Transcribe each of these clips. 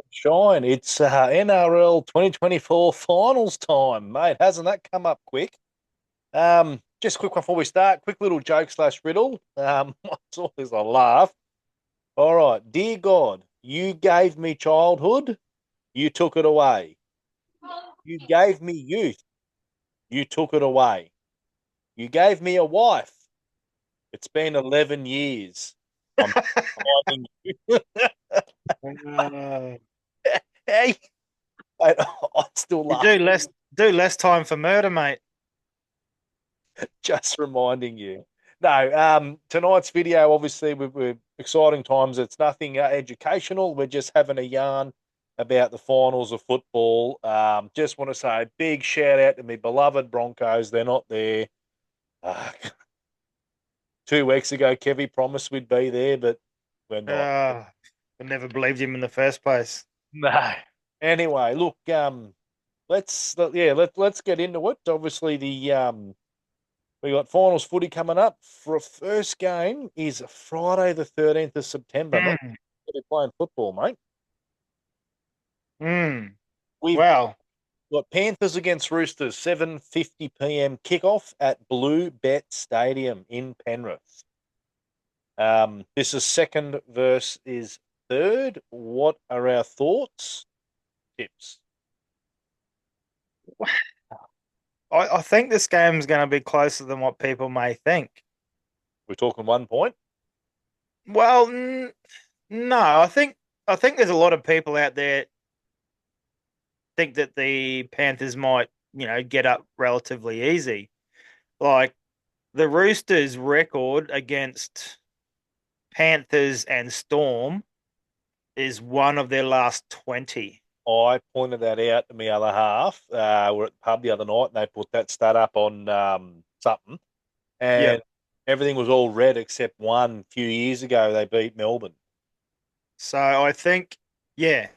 Shine. It's NRL 2024 finals time, mate. Hasn't that come up quick? Just a quick one before we start. Quick little joke slash riddle. It's always a laugh. All right. Dear God, you gave me childhood. You took it away. You gave me youth. You took it away. You gave me a wife. It's been 11 years. I'm finding you. Uh, Hey, I still you laugh. do less time for murder, mate. Just reminding you. No, tonight's video, obviously, we're exciting times. It's nothing educational. We're just having a yarn about the finals of football. Just want to say a big shout out to my beloved Broncos. They're not there. Uh, 2 weeks ago, Kevy promised we'd be there, but we're not. Uh, I never believed him in the first place. No. Anyway, look, let's get into it. Obviously, we got finals footy coming up. For a first game is Friday the 13th of September. Not Mm, really playing football, mate. mm. We've Well, got Panthers against Roosters, 7:50 p.m. kickoff at Blue Bet Stadium in Penrith. This is second versus third. What are our thoughts? Tips. I think this game's going to be closer than what people may think. We're talking 1 point. Well, no, I think there's a lot of people out there think that the Panthers might, get up relatively easy. Like the Roosters' record against Panthers and Storm is one of their last 20. I pointed that out to my other half. We're at the pub the other night, and they put that stat up on something, and Yep. everything was all red except one. A few years ago, they beat Melbourne. So yeah,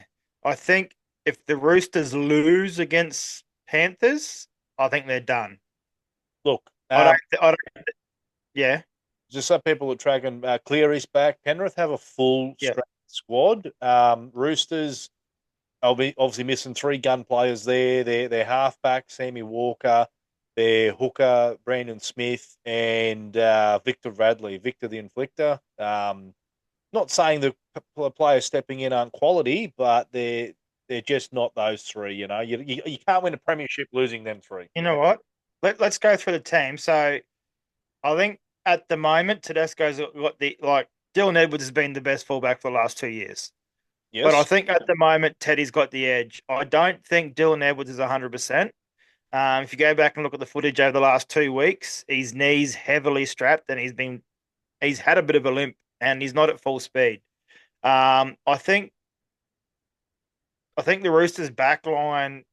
I think if the Roosters lose against Panthers, I think they're done. Look, I don't, yeah, just some people are tracking Cleary's back. Penrith have a full yeah. strength squad. Roosters, I'll be obviously missing three gun players there. Their halfback, Sammy Walker, their hooker, Brandon Smith, and Victor Radley, Victor the Inflictor. Not saying the players stepping in aren't quality, but they're just not those three. You can't win a premiership losing them three. You know what? Let's go through the team. So I think at the moment, Tedesco's got Dylan Edwards has been the best fullback for the last 2 years. But I Yes. think at the moment, Teddy's got the edge. I don't think Dylan Edwards is 100%. If you go back and look at the footage over the last 2 weeks, his knees heavily strapped and he's had a bit of a limp and he's not at full speed. I think the Roosters back line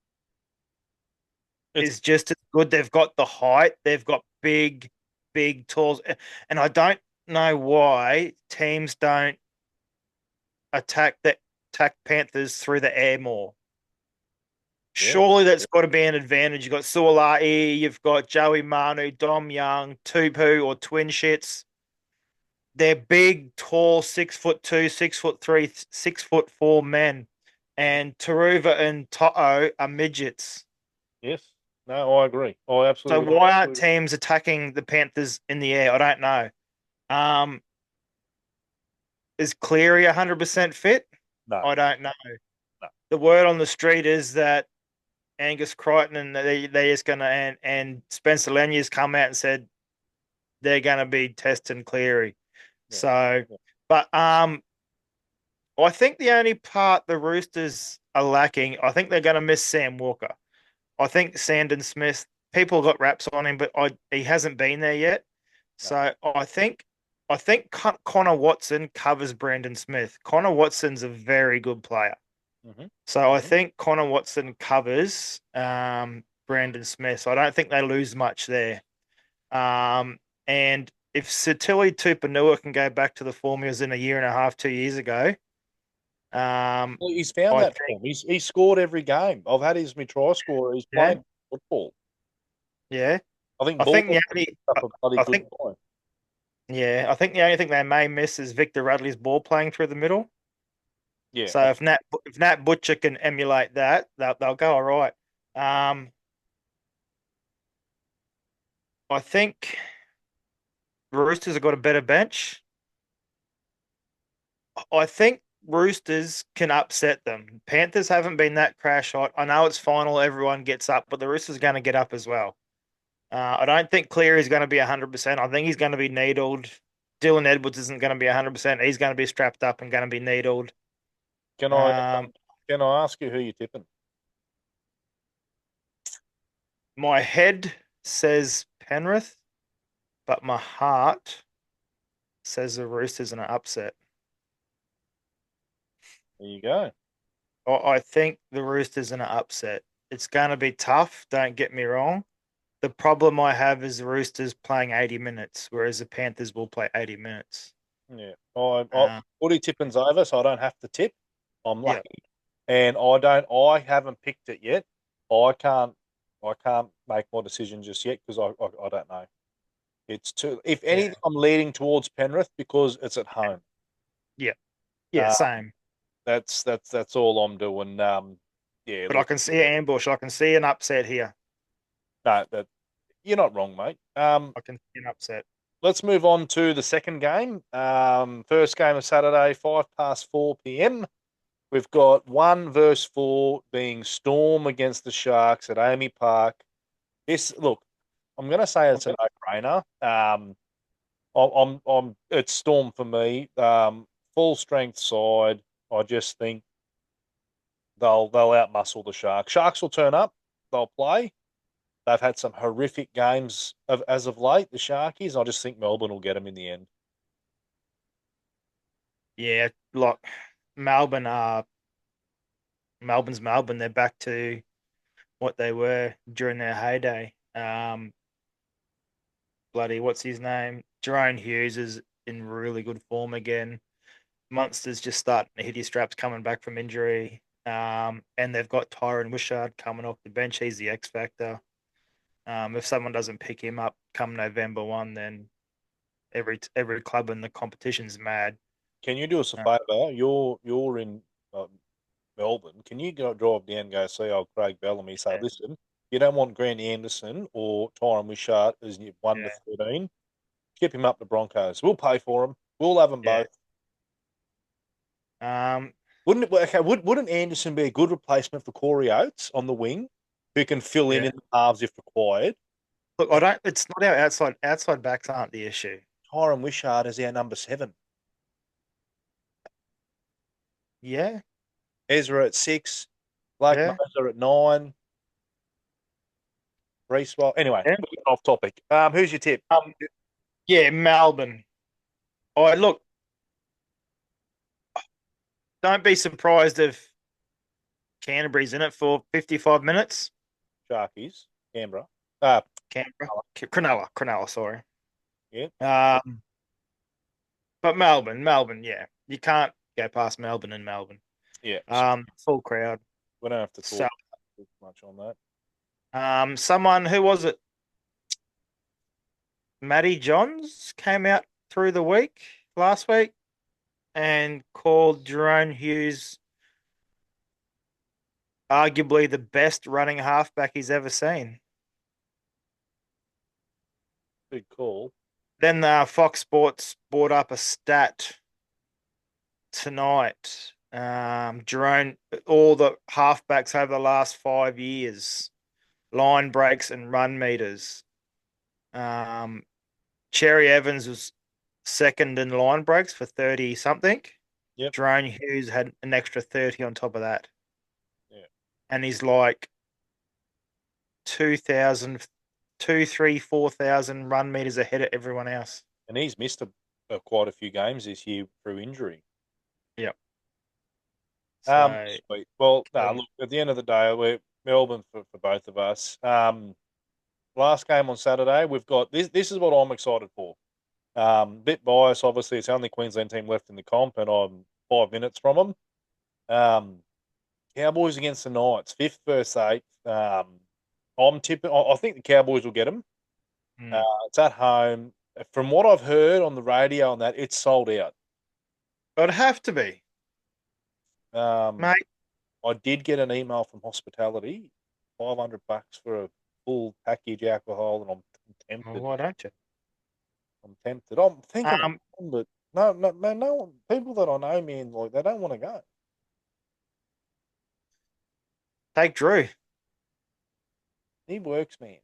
It's is just as good. They've got the height, they've got big tools. And I don't know why teams don't attack Panthers through the air more. yeah. Surely that's got to be an advantage. You've got Suolai, you've got Joey Manu, Dom Young, Tupu or Twin Shits. They're big, tall, 6'2", 6'3", 6'4" men. And Taruva and Toto are midgets. Yes. No, I agree. I So absolutely why aren't agree. teams attacking the Panthers in the air? I don't know. Um, is Cleary 100% fit? No, I don't know. no. The word on the street is that Angus Crichton and they just gonna and Spencer Lanier's come out and said they're gonna be testing Cleary. Yeah. So, Yeah. but I think the only part the Roosters are lacking, I think they're gonna miss Sam Walker. I think Sandon Smith, people got raps on him, but he hasn't been there yet. No. So I think Connor Watson covers Brandon Smith. Connor Watson's a very good player. Hmm. So I Hmm. think Connor Watson covers Brandon Smith. So I don't think they lose much there. And if Satili Tupanua can go back to the form he was in a year and a half, 2 years ago, Well, he's found I that think, form. He's scored every game. I've had his my try scorer. He's yeah, playing football. yeah. I think I think the Bulldogs only, picked up a bloody I good think, guy. yeah, I think the only thing they may miss is Victor Radley's ball playing through the middle. Yeah. So if Nat Butcher can emulate that, they'll go all right. Um, I think the Roosters have got a better bench. I think Roosters can upset them. Panthers haven't been that crash hot. I know it's final, everyone gets up, but the Roosters are going to get up as well. I don't think Cleary is going to be 100%. I think he's going to be needled. Dylan Edwards isn't going to be 100%. He's going to be strapped up and going to be needled. Can I Um, can I ask you who you're tipping? my head says Penrith, but my heart says the Roosters in an upset. There you go. I think the Roosters in an upset. It's going to be tough, don't get me wrong. The problem I have is the Roosters playing 80 minutes, whereas the Panthers will play 80 minutes. Yeah. I Uh, footy tipping's over, so I don't have to tip. I'm yeah, lucky. And I haven't picked it yet. I can't I can't make my decision just yet because I don't know. It's too if yeah, anything I'm leaning towards Penrith because it's at home. yeah, yeah, Uh, same. that's all I'm doing. Yeah, But I look, can see an ambush. I can see an upset here. no, that you're not wrong, mate. I can see an upset. Let's move on to the second game. First game of Saturday, 4:05 p.m. We've got 1 versus 4 being Storm against the Sharks at Amy Park. This look, I'm going to say it's a no-brainer. It's Storm for me. Full strength side. I just think they'll outmuscle the Sharks. Sharks will turn up. They'll play. They've had some horrific games as of late. The Sharkies. I just think Melbourne will get them in the end. Yeah, like Melbourne are Melbourne's Melbourne. They're back to what they were during their heyday. Bloody, what's his name? Jerome Hughes is in really good form again. Munster's just starting to hit his straps coming back from injury. And they've got Tyron Wishart coming off the bench. He's the X factor. If someone doesn't pick him up come November 1, then every club in the competition's mad. Can you do us a Uh, favour? You're in Melbourne. Can you go drive down and go see old Craig Bellamy? Say, yeah, listen, you don't want Grant Anderson or Tyron Wishart as your 1 to 13. Skip him up the Broncos. We'll pay for him. We'll have them yeah, both. yeah. Wouldn't it? Okay, wouldn't Anderson be a good replacement for Corey Oates on the wing, who can fill in Yeah. the halves if required? Look, I don't. It's not our outside backs aren't the issue. Tyron Wishart is our number 7. Yeah, Ezra at 6. Blake yeah, Moser at 9. Reese. Well, anyway, yeah. off topic. Who's your tip? Yeah, Melbourne. I look. Don't be surprised if Canterbury's in it for 55 minutes. Sharkies. Canberra. Uh, Canberra, Cronulla. Sorry. yeah, Um, but Melbourne. Yeah, you can't go past Melbourne and Melbourne. yeah. Full crowd. We don't have to So, talk much on that. someone who was it? Matty Johns came out through the week last week and called Jerome Hughes arguably the best running halfback he's ever seen. Good call. Then Fox Sports brought up a stat tonight. Jerome, all the halfbacks over the last 5 years, line breaks and run meters. Um, Cherry Evans was second in line breaks for 30 something. Yep. Jerome Hughes had an extra 30 on top of that. Yeah. And he's like 2,000, 4,000 run meters ahead of everyone else. And he's missed quite a few games this year through injury. Yep. So, Sweet. Well, nah, um, look, at the end of the day, we're Melbourne for both of us. Last game on Saturday, we've got this. This is what I'm excited for. Bit biased, obviously. It's the only Queensland team left in the comp, and I'm 5 minutes from them. Cowboys against the Knights, 5th versus 8th. I'm tipping. I think the Cowboys will get them. mm, It's at home. From what I've heard on the radio on that, it's sold out. it'd have to be. Mate, I did get an email from hospitality, $500 for a full package alcohol, and I'm well, tempted. why don't you? I'm tempted. I'm thinking, Um, but no, no, man, no one. People that I know, man, like they don't want to go. Take Drew. He works, man.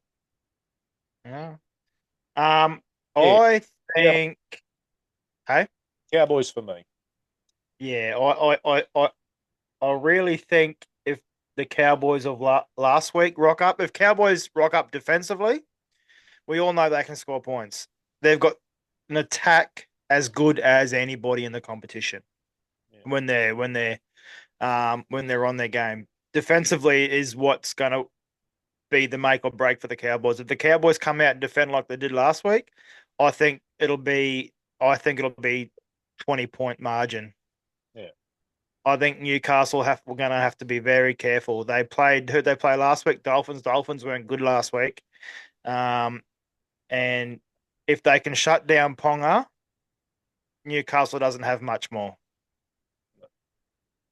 Yeah. Um, Yeah, I yeah. think, hey, Cowboys for me. yeah, I really think if the Cowboys of last week rock up, if Cowboys rock up defensively, we all know they can score points. They've got an attack as good as anybody in the competition Yeah, when they're on their game. Defensively is what's going to be the make or break for the Cowboys. If the Cowboys come out and defend like they did last week, I think it'll be I think it'll be 20-point margin. yeah. I think Newcastle we're going to have to be very careful. Who'd they play last week? Dolphins. Dolphins weren't good last week. Um, and if they can shut down Ponga, Newcastle doesn't have much more.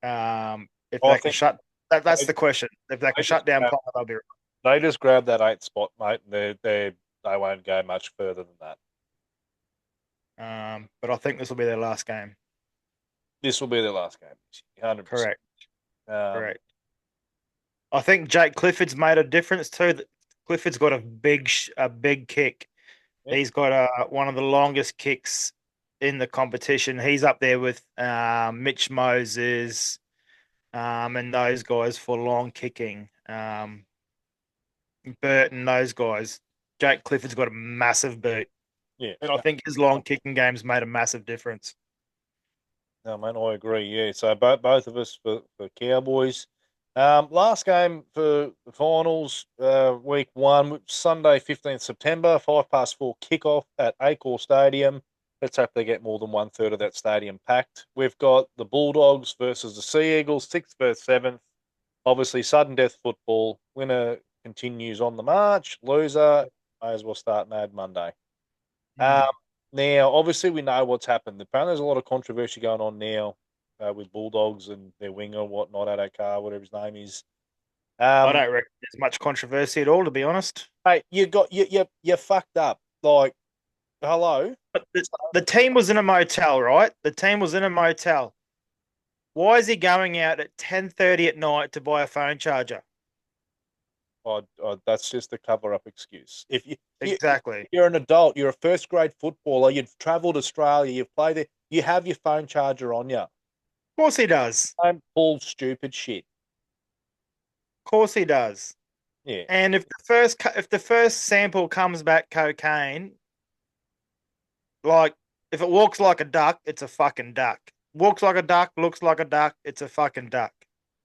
If I they can think shut that's they, the question. If they can they just shut down grab, Ponga, they'll be right. they just grab that eighth spot, mate. And they won't go much further than that. But I think this will be their last game. This will be their last game. 100%. Correct. Um, Correct. I think Jake Clifford's made a difference too. Clifford's got a big kick. yeah, He's got one of the longest kicks in the competition. He's up there with Mitch Moses and those guys for long kicking. Burton, those guys. Jake Clifford's got a massive boot. yeah. And I think his long kicking game's made a massive difference. No, man, I agree. Yeah, so both of us for Cowboys. Last game for the finals, week one, Sunday, 15th September, 4 kickoff at Accor Stadium. Let's hope they get more than one third of that stadium packed. We've got the Bulldogs versus the Sea Eagles, 6th versus 7th. Obviously, sudden death football. Winner continues on the march. Loser may as well start Mad Monday. Um, Hmm. Now, obviously, we know what's happened. Apparently, there's a lot of controversy going on now with Bulldogs and their winger, whatnot, Adokar, whatever his name is. I Um, don't reckon there's much controversy at all, to be honest. Hey, you fucked up. Like, hello. But the team was in a motel, right? The team was in a motel. Why is he going out at 10:30 at night to buy a phone charger? That's just a cover-up excuse. If Exactly. you're an adult, you're a first grade footballer, you've travelled Australia, you've played there, you have your phone charger on you. Of course he does. Don't pull stupid shit. Of course he does. Yeah. And if the first sample comes back cocaine, like if it walks like a duck, it's a fucking duck. Walks like a duck, looks like a duck, it's a fucking duck.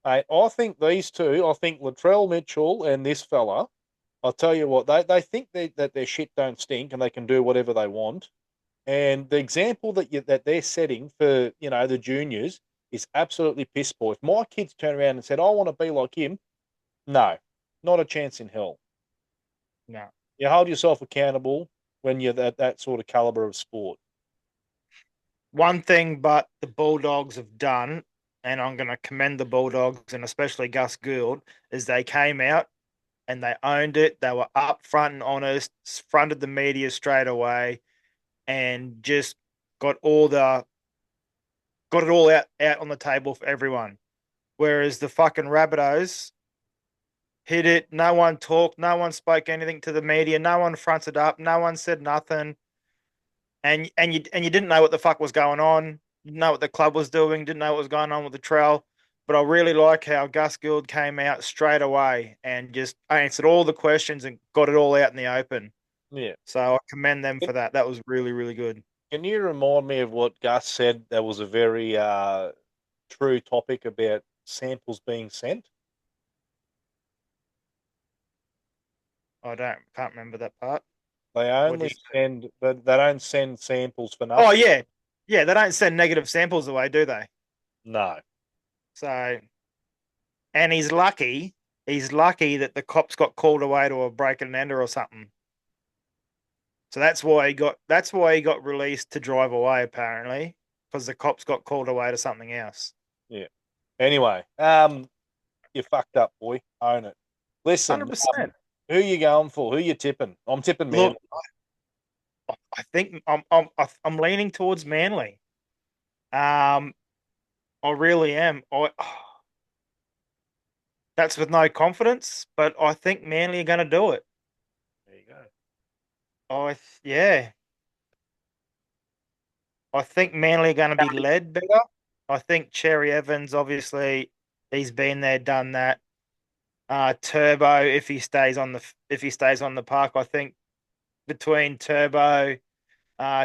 I think these two, I think Latrell Mitchell and this fella, I'll tell you what, they think that their shit don't stink and they can do whatever they want. And the example that they're setting for, the juniors is absolutely piss poor. If my kids turn around and said, I want to be like him, no, not a chance in hell. No. You hold yourself accountable when you're that sort of caliber of sport. One thing but the Bulldogs have done, and I'm going to commend the Bulldogs and especially Gus Gould, is they came out and they owned it. They were upfront and honest, fronted the media straight away, and just got all the got it all out on the table for everyone. Whereas the fucking Rabbitohs hit it, no one talked, no one spoke anything to the media, no one fronted up, no one said nothing, and you didn't know what the fuck was going on, didn't know what the club was doing, didn't know what was going on with the trail. But I really like how Gus Gould came out straight away and just answered all the questions and got it all out in the open. Yeah. So I commend them Can, for that. That was really, really good. can you remind me of what Gus said? That was a very true topic about samples being sent. Can't remember that part. They What did only you say? send, they don't send samples for Oh nothing. yeah, yeah. They don't send negative samples away, do they? No. So, and he's lucky. He's lucky that the cops got called away to a break and enter or something. So that's why he got released to drive away apparently because the cops got called away to something else. Yeah. Anyway, you fucked up, boy. Own it. Listen, 100%. who you going for? Who you tipping? I'm tipping Look, Manly. I think I'm leaning towards Manly. I really am. That's with no confidence, but I think Manly are going to do it. There you go. Yeah, I think Manly are going to be led better. I think Cherry Evans, obviously, he's been there, done that. Turbo, if he stays on the park, I think between Turbo,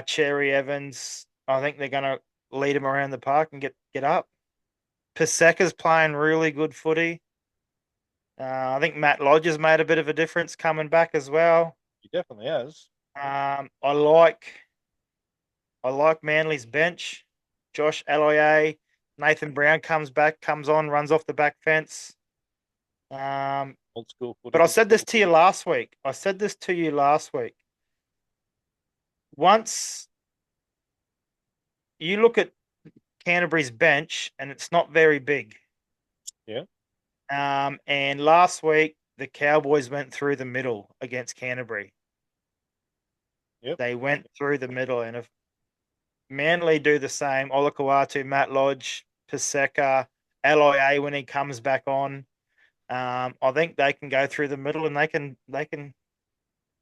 Cherry Evans, I think they're going to lead him around the park and get up. Paseka's playing really good footy. I think Matt Lodge has made a bit of a difference coming back as well. He definitely has. Um, I like I like Manly's bench. Josh Aloiai, Nathan Brown comes back, comes on, runs off the back fence. Um, Old school but footy. I said this to you last week. I said this to you last week. Once you look at Canterbury's bench, and it's not very big. Yeah. And last week the Cowboys went through the middle against Canterbury. Yep. They went through the middle, and if Manly do the same, Olakau'atu, Matt Lodge, Paseka, LIA when he comes back on, I think they can go through the middle and they can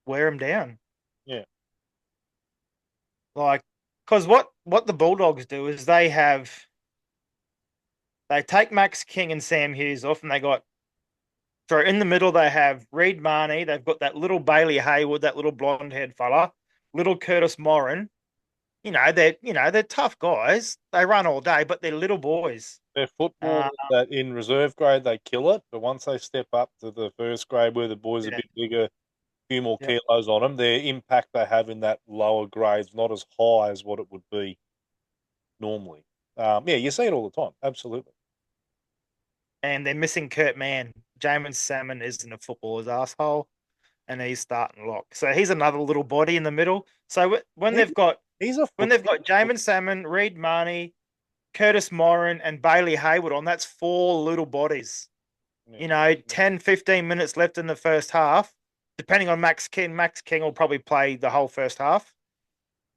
wear him down. Yeah. Like, because what the Bulldogs do is they take Max King and Sam Hughes off, and so in the middle they have Reed Marnie, they've got that little Bailey Hayward, that little blonde haired fella, little Curtis Morin. They're tough guys. They run all day, but they're little boys. They're Uh, football that in reserve grade they kill it, but once they step up to the first grade where the boys are a yeah, bit bigger, few more yeah. kilos on them, their impact they have in that lower grades not as high as what it would be normally. Yeah, you see it all the time. Absolutely. And they're missing Kurt Mann. Jamin Salmon isn't a footballer's asshole, and he's starting lock. So he's another little body in the middle. So when He, they've got he's a when foot. they've got Jamin Salmon, Reed Marnie, Curtis Morin, and Bailey Hayward on, that's four little bodies. Yeah, 10, 15 minutes left in the first half. Depending on Max King, Max King will probably play the whole first half.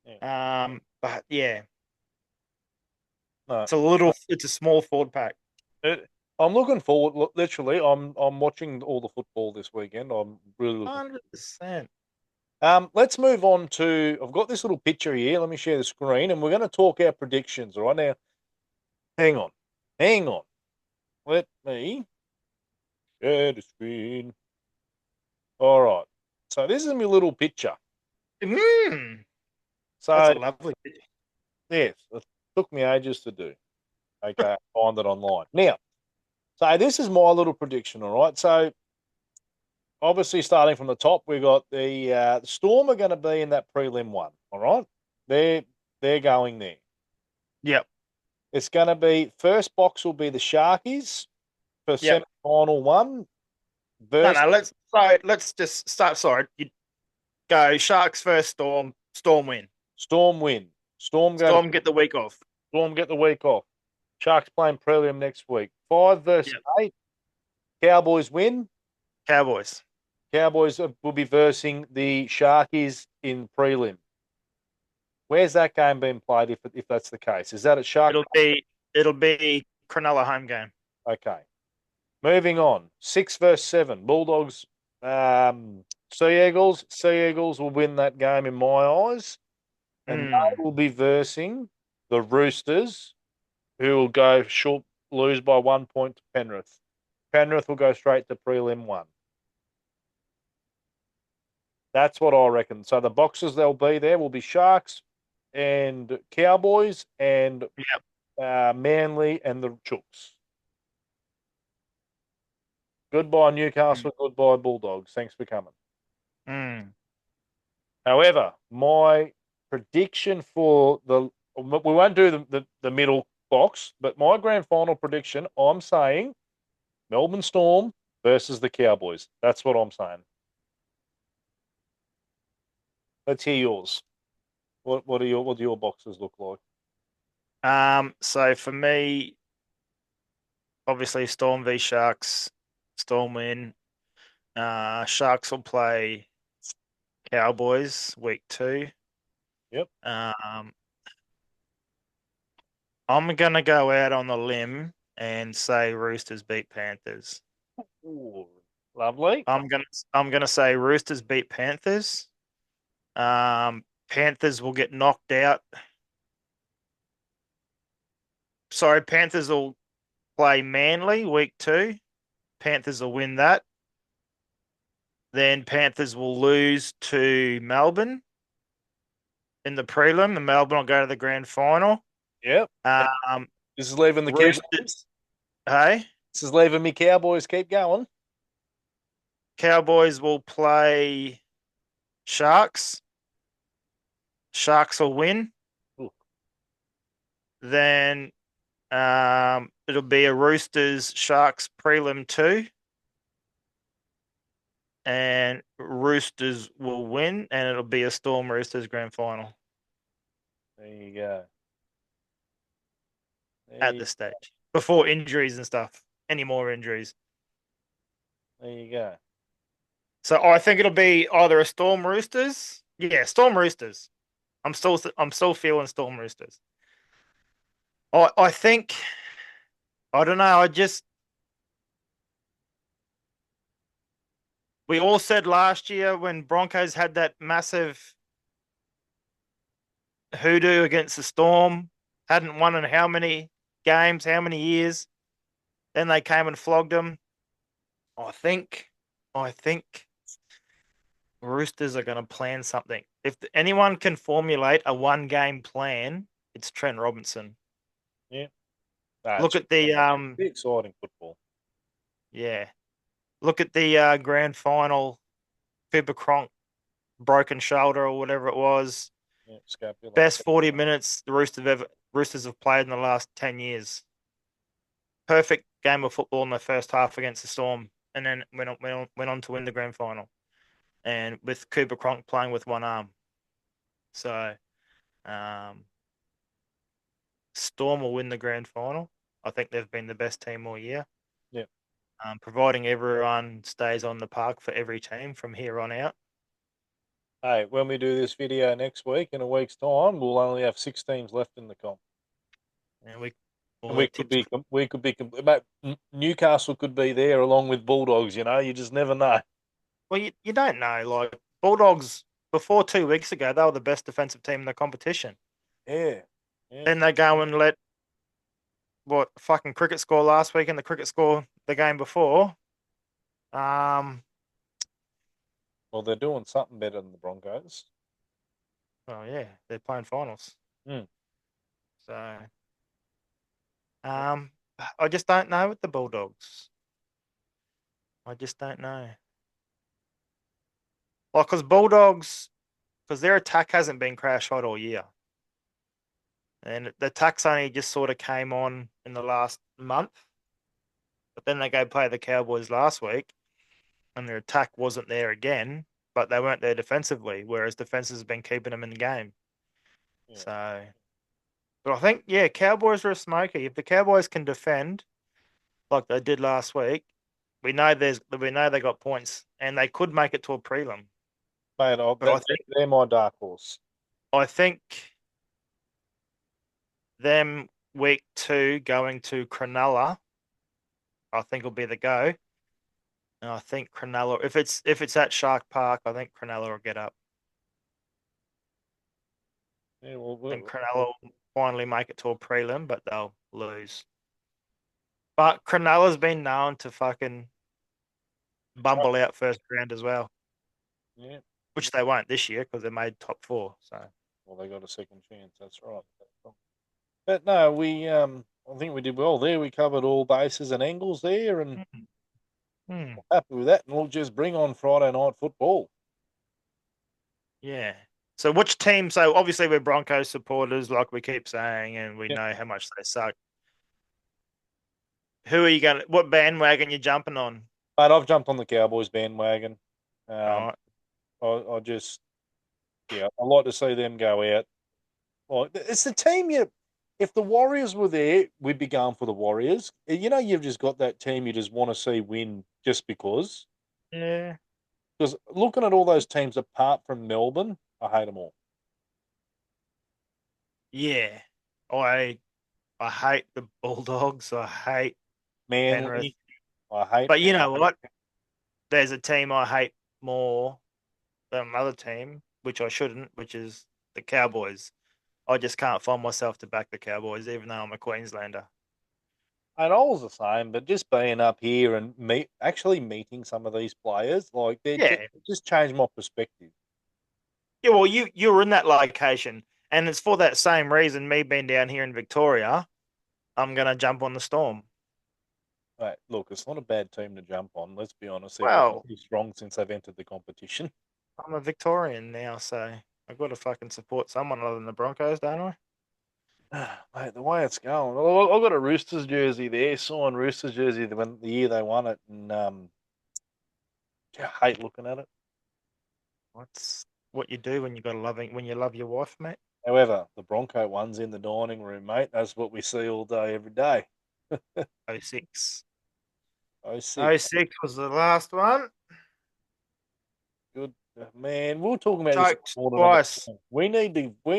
yeah. But yeah, No, it's a small forward pack. I'm looking forward. Literally, I'm watching all the football this weekend. I'm really looking. 100%. Let's move on to. I've got this little picture here. Let me share the screen, and we're going to talk our predictions. All right now, hang on, hang on. Let me share the screen. All right. So this is my little picture. Mm, that's So a lovely. yes, it took me ages to do. Okay, find it online now. So this is my little prediction. All right. So obviously, starting from the top, we've got the Storm are going to be in that prelim one. All right, they're going there. Yep. It's going to be first box will be the Sharkies for Yep. semi-final one. No, Versus no. Let's just start. Sorry, you go Sharks first. Storm win. Storm win. Storm go to Storm get the week off. Storm get the week off. Sharks playing prelim next week. 5 versus 8. Cowboys win. Cowboys. Cowboys will be versing the Sharkies in prelim. Where's that game being played if that's the case? Is that at Shark? It'll be Cronulla home game. Okay. Moving on. 6 versus 7. Bulldogs, Sea Eagles. Sea Eagles will win that game in my eyes. And Mm. they will be versing the Roosters, who will go short, lose by 1 point to Penrith. Penrith will go straight to prelim one. That's what I reckon. So the boxes they'll be there will be Sharks and Cowboys and Yep. Manly and the Chooks. Goodbye, Newcastle. Goodbye, Bulldogs. Thanks for coming. Mm. However, my prediction for we won't do the middle box, but my grand final prediction, I'm saying Melbourne Storm versus the Cowboys. That's what I'm saying. Let's hear yours. What do your boxes look like? So for me, obviously Storm v Sharks. Storm win. Sharks will play Cowboys week 2. Yep. Um, I'm gonna go out on the limb and say Roosters beat Panthers. Ooh, lovely. I'm gonna say Roosters beat Panthers. Panthers will get knocked out. Sorry, Panthers will play Manly week 2. Panthers will win that. Then Panthers will lose to Melbourne in the prelim. The Melbourne will go to the grand final. Yep. Um, This is leaving the Cowboys. Roosters, hey, This is leaving me Cowboys. Keep going. Cowboys will play Sharks. Sharks will win. Ooh. Then it'll be a Roosters Sharks prelim 2. And Roosters will win, and it'll be a Storm Roosters grand final There you go. at this stage before injuries and stuff. Any more injuries? There you go. So I think it'll be either a Storm Roosters. Yeah, Storm Roosters. I'm still feeling Storm Roosters. I think I don't know. We all said last year when Broncos had that massive hoodoo against the Storm, hadn't won in how many games, how many years. Then they came and flogged them. I think Roosters are going to plan something. If anyone can formulate a one-game plan, it's Trent Robinson. Yeah. Look at the be exciting football. yeah. Look at the grand final. Fibber Cronk broken shoulder or whatever it was. Yeah, scapula. Best 40 minutes the Roosters have played in the last 10 years. Perfect game of football in the first half against the Storm, and then went on to win the grand final. And with Cooper Cronk playing with one arm. So, Storm will win the grand final. I think they've been the best team all year. Yeah. Providing everyone stays on the park for every team from here on out. Hey, when we do this video next week, in a week's time, we'll only have 6 teams left in the comp. And we And we could be, mate, Newcastle could be there along with Bulldogs. You know, you just never know. Well, you don't know. Like Bulldogs before 2 weeks ago, they were the best defensive team in the competition. Yeah. Then they go and let fucking cricket score last week and the cricket score the game before. Well, they're doing something better than the Broncos. Oh yeah, they're playing finals. Mm. So, I just don't know with the Bulldogs. I just don't know. Like, because their attack hasn't been crash hot all year. And the attack's only just sort of came on in the last month. But then they go play the Cowboys last week, and their attack wasn't there again, but they weren't there defensively, whereas defenses have been keeping them in the game. Yeah. So, but I think, yeah, Cowboys are a smoky. If the Cowboys can defend like they did last week, we know they got points, and they could make it to a prelim. Mate, they're my dark horse. I think them week 2 going to Cronulla, I think will be the go. And I think Cronulla, if it's at Shark Park, I think Cronulla will get up. Yeah, well, I think Cronulla will finally make it to a prelim, but they'll lose. But Cronulla's been known to fucking bumble out first round as well. Yeah. Which they won't this year because they made top 4. So, well, they got a second chance. That's right. But no, I think we did well there. We covered all bases and angles there, and happy with that. And we'll just bring on Friday night football. Yeah. So which team? So obviously we're Broncos supporters, like we keep saying, and we know how much they suck. Who are you going? What bandwagon you jumping on? But I've jumped on the Cowboys bandwagon. Right. I just, I like to see them go out. Well, it's the team if the Warriors were there, we'd be going for the Warriors. You know, you've just got that team you just want to see win just because. Yeah. Because looking at all those teams apart from Melbourne, I hate them all. Yeah. I hate the Bulldogs. I hate Penrith. Manly, I hate. But you know what? There's a team I hate more than another team, which I shouldn't, which is the Cowboys. I just can't find myself to back the Cowboys, even though I'm a Queenslander. And I was the same, but just being up here and actually meeting some of these players, like Yeah. just changed my perspective. Yeah, well, you were in that location, and it's for that same reason. Me being down here in Victoria, I'm gonna jump on the Storm. Right, look, it's not a bad team to jump on. Let's be honest; they've got Well, pretty strong since they've entered the competition. I'm a Victorian now, so I've got to fucking support someone other than the Broncos, don't I? Mate, the way it's going, I've got a Roosters jersey there, signed Roosters jersey the year they won it, and I hate looking at it. What's what you do when you got a loving when you love your wife, mate? However, the Bronco one's in the dining room, mate. That's what we see all day, every day. Oh 06. Oh, sick. Oh 06 was the last one. Good man. We were talking about this Choked this morning on the twice. phone. We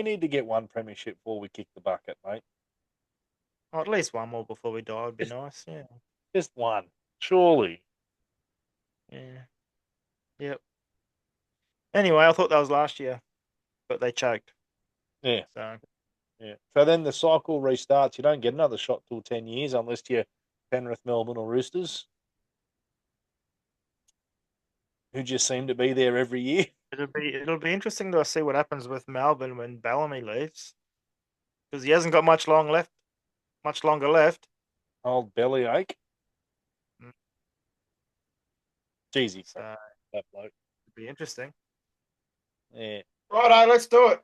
need to get one premiership before we kick the bucket, mate. Oh, at least one more before we die would be Just nice. Yeah. just one, surely. Yeah. Yep. Anyway, I thought that was last year, but they choked. Yeah, So yeah. So then the cycle restarts. You don't get another shot till 10 years unless you're Penrith, Melbourne, or Roosters, who just seem to be there every year. it'll be interesting to see what happens with Melbourne when Bellamy leaves because he hasn't got much longer left. Old bellyache. Mm, Jeez, he So crap, that bloke. it'll be interesting. Yeah. Righto, let's do it.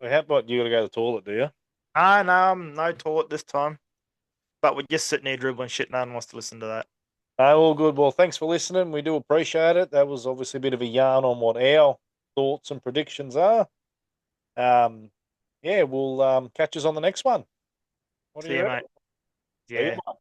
Well, how about you got to go to the toilet, do you? Ah, no, no toilet this time. But we're just sitting here dribbling shit. No one wants to listen to that. No, all good. Well, thanks for listening. We do appreciate it. That was obviously a bit of a yarn on what our thoughts and predictions are. Um, yeah, we'll catch us on the next one. What do See you you, reckon? mate. See Yeah. you.